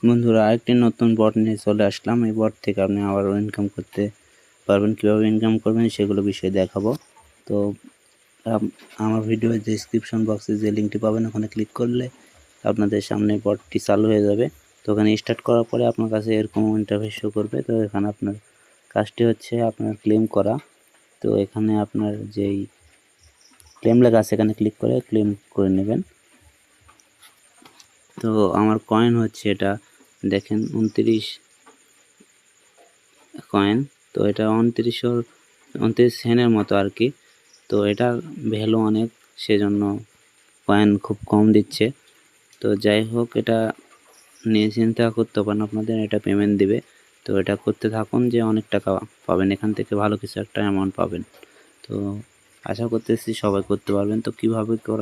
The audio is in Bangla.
বন্ধুরা, আরেকটি নতুন বট নিয়ে চলে আসলাম। এই বট থেকে আপনি আবারও ইনকাম করতে পারবেন। কীভাবে ইনকাম করবেন সেগুলো বিষয়ে দেখাবো। তো আমার ভিডিওর ডেসক্রিপশন বক্সে যে লিঙ্কটি পাবেন ওখানে ক্লিক করলে আপনাদের সামনে বটটি চালু হয়ে যাবে। তো ওখানে স্টার্ট করার পরে আপনার কাছে এরকম ইন্টারফেস শো করবে। তো এখানে আপনার কাজটি হচ্ছে আপনার ক্লেম করা। তো এখানে আপনার যেই ক্লেম লেখা আছে এখানে ক্লিক করে ক্লেম করে নেবেন। তো আমার কয়েন হচ্ছে এটা দেখেন 29 কয়েন। তো এটা 29 সেন্টের মতো আর কি। তো এটার ভ্যালু অনেক, সেজন্য কয়েন খুব কম দিচ্ছে। তো যাই হোক, এটা নিয়ে চিন্তা করতে পারেন আপনাদের, এটা পেমেন্ট দিবে। তো এটা করতে থাকুন, যে অনেক টাকা পাবেন এখান থেকে, ভালো কিছু একটা অ্যামাউন্ট পাবেন। তো আশা করতেছি সবাই করতে পারবেন। তো কিভাবে করা